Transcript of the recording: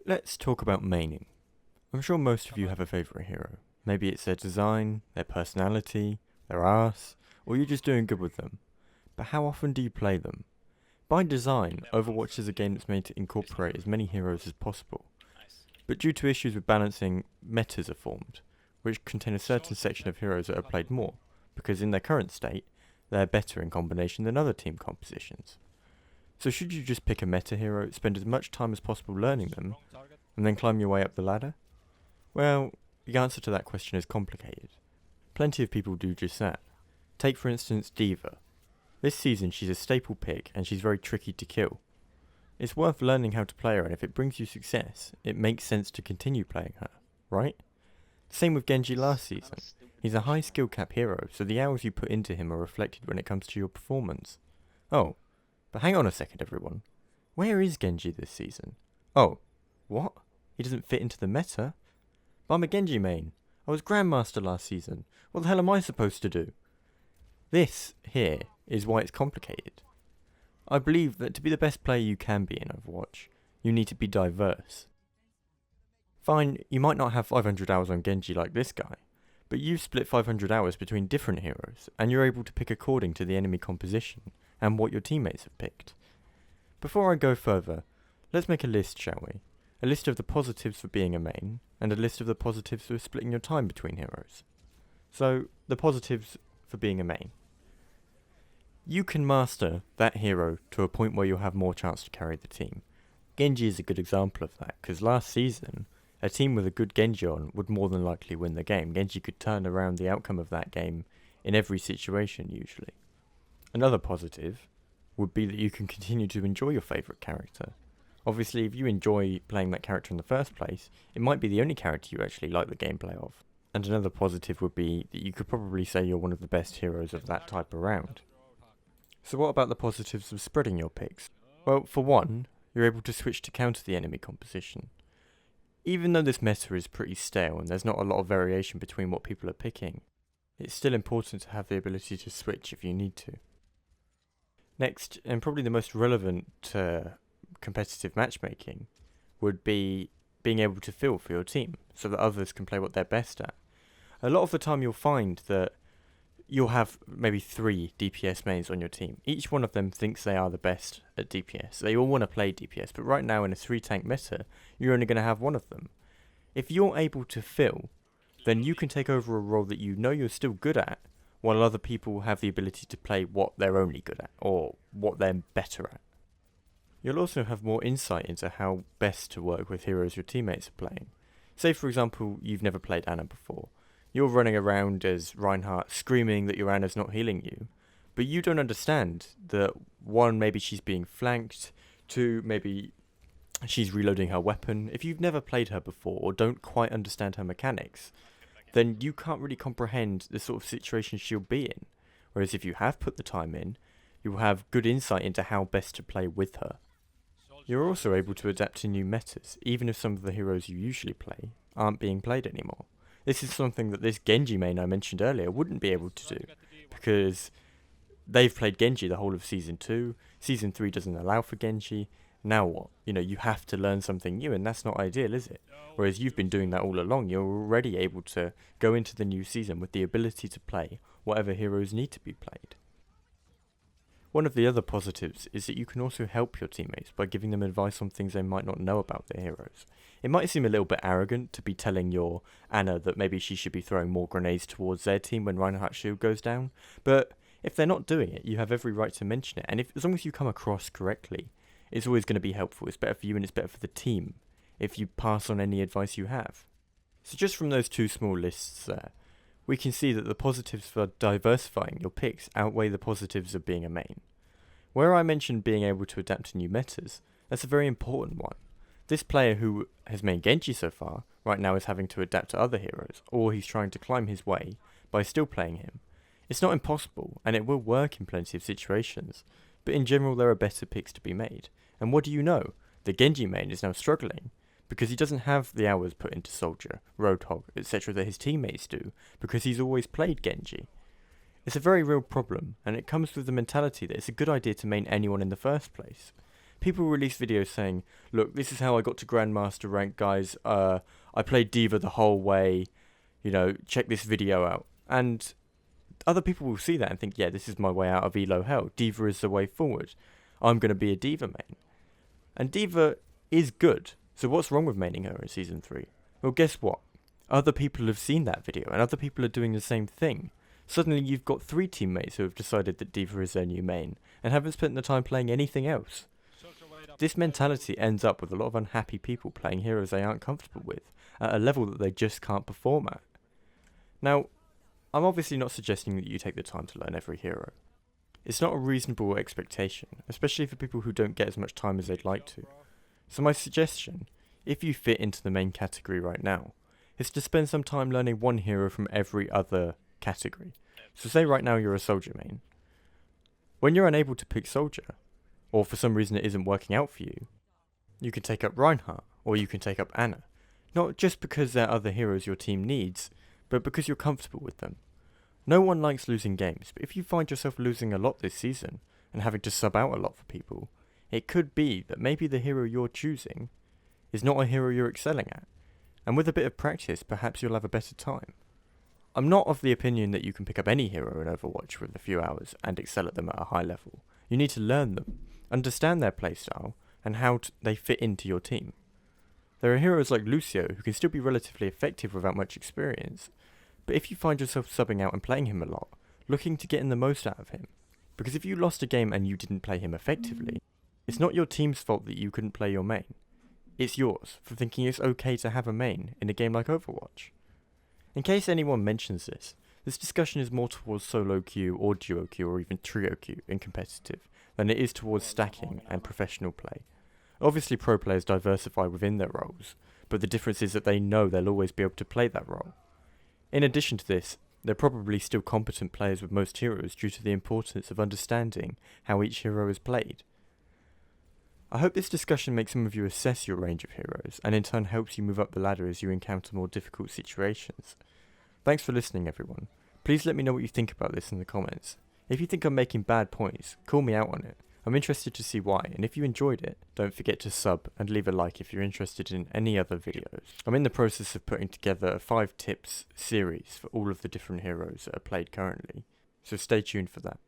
Let's talk about maining. I'm sure most of you have a favourite hero. Maybe it's their design, their personality, their arse, or you're just doing good with them. But how often do you play them? By design, Overwatch is a game that's made to incorporate as many heroes as possible. But due to issues with balancing, metas are formed, which contain a certain section of heroes that are played more, because in their current state, they're better in combination than other team compositions. So should you just pick a meta hero, spend as much time as possible learning them, and then climb your way up the ladder? Well, the answer to that question is complicated. Plenty of people do just that. Take for instance Diva. This season she's a staple pick and she's very tricky to kill. It's worth learning how to play her, and if it brings you success, it makes sense to continue playing her, right? Same with Genji last season. He's a high skill cap hero, so the hours you put into him are reflected when it comes to your performance. Oh, but hang on a second everyone. Where is Genji this season? Oh, what? He doesn't fit into the meta? But I'm a Genji main. I was Grandmaster last season. What the hell am I supposed to do? This here is why it's complicated. I believe that to be the best player you can be in Overwatch, you need to be diverse. Fine, you might not have 500 hours on Genji like this guy, but you've split 500 hours between different heroes, and you're able to pick according to the enemy composition and what your teammates have picked. Before I go further, let's make a list, shall we? A list of the positives for being a main, and a list of the positives for splitting your time between heroes. So, the positives for being a main. You can master that hero to a point where you'll have more chance to carry the team. Genji is a good example of that, because last season, a team with a good Genji on would more than likely win the game. Genji could turn around the outcome of that game in every situation usually. Another positive would be that you can continue to enjoy your favourite character. Obviously, if you enjoy playing that character in the first place, it might be the only character you actually like the gameplay of. And another positive would be that you could probably say you're one of the best heroes of that type around. So what about the positives of spreading your picks? Well, for one, you're able to switch to counter the enemy composition. Even though this meta is pretty stale and there's not a lot of variation between what people are picking, it's still important to have the ability to switch if you need to. Next, and probably the most relevant to competitive matchmaking, would be being able to fill for your team, so that others can play what they're best at. A lot of the time you'll find that you'll have maybe 3 DPS mains on your team. Each one of them thinks they are the best at DPS. They all want to play DPS, but right now in a 3-tank meta, you're only going to have one of them. If you're able to fill, then you can take over a role that you know you're still good at, while other people have the ability to play what they're only good at, or what they're better at. You'll also have more insight into how best to work with heroes your teammates are playing. Say for example, you've never played Ana before. You're running around as Reinhardt screaming that your Ana's not healing you, but you don't understand that 1, maybe she's being flanked, 2, maybe she's reloading her weapon. If you've never played her before or don't quite understand her mechanics, then you can't really comprehend the sort of situation she'll be in. Whereas if you have put the time in, you'll have good insight into how best to play with her. You're also able to adapt to new metas, even if some of the heroes you usually play aren't being played anymore. This is something that this Genji main I mentioned earlier wouldn't be able to do, because they've played Genji the whole of Season 2, Season 3 doesn't allow for Genji. Now what? You have to learn something new, and that's not ideal, is it? Whereas you've been doing that all along, you're already able to go into the new season with the ability to play whatever heroes need to be played. One of the other positives is that you can also help your teammates by giving them advice on things they might not know about their heroes. It might seem a little bit arrogant to be telling your Ana that maybe she should be throwing more grenades towards their team when Reinhardt's shield goes down, but if they're not doing it, you have every right to mention it, and as long as you come across correctly, it's always going to be helpful. It's better for you and it's better for the team if you pass on any advice you have. So just from those 2 small lists there, we can see that the positives for diversifying your picks outweigh the positives of being a main. Where I mentioned being able to adapt to new metas, that's a very important one. This player who has mained Genji so far, right now is having to adapt to other heroes, or he's trying to climb his way by still playing him. It's not impossible, and it will work in plenty of situations, but in general there are better picks to be made. And what do you know? The Genji main is now struggling, because he doesn't have the hours put into Soldier, Roadhog, etc. that his teammates do, because he's always played Genji. It's a very real problem, and it comes with the mentality that it's a good idea to main anyone in the first place. People release videos saying, look, this is how I got to Grandmaster rank, guys. I played Diva the whole way. You know, check this video out. And other people will see that and think, yeah, this is my way out of Elo hell. Diva is the way forward. I'm going to be a Diva main. And Diva is good. So what's wrong with maining her in Season 3? Well, guess what? Other people have seen that video and other people are doing the same thing. Suddenly you've got 3 teammates who have decided that Diva is their new main and haven't spent the time playing anything else. This mentality ends up with a lot of unhappy people playing heroes they aren't comfortable with, at a level that they just can't perform at. Now, I'm obviously not suggesting that you take the time to learn every hero. It's not a reasonable expectation, especially for people who don't get as much time as they'd like to. So my suggestion, if you fit into the main category right now, is to spend some time learning one hero from every other category. So say right now you're a soldier main. When you're unable to pick soldier, or for some reason it isn't working out for you, you can take up Reinhardt, or you can take up Anna. Not just because they're other heroes your team needs, but because you're comfortable with them. No one likes losing games, but if you find yourself losing a lot this season, and having to sub out a lot for people, it could be that maybe the hero you're choosing is not a hero you're excelling at, and with a bit of practice perhaps you'll have a better time. I'm not of the opinion that you can pick up any hero in Overwatch with a few hours and excel at them at a high level. You need to learn them, understand their playstyle, and how they fit into your team. There are heroes like Lucio who can still be relatively effective without much experience, but if you find yourself subbing out and playing him a lot, looking to get in the most out of him, because if you lost a game and you didn't play him effectively, it's not your team's fault that you couldn't play your main. It's yours for thinking it's okay to have a main in a game like Overwatch. In case anyone mentions this discussion is more towards solo queue or duo queue or even trio queue in competitive than it is towards stacking and professional play. Obviously pro players diversify within their roles, but the difference is that they know they'll always be able to play that role. In addition to this, they're probably still competent players with most heroes due to the importance of understanding how each hero is played. I hope this discussion makes some of you assess your range of heroes, and in turn helps you move up the ladder as you encounter more difficult situations. Thanks for listening everyone. Please let me know what you think about this in the comments. If you think I'm making bad points, call me out on it. I'm interested to see why, and if you enjoyed it, don't forget to sub and leave a like if you're interested in any other videos. I'm in the process of putting together a 5 tips series for all of the different heroes that are played currently, so stay tuned for that.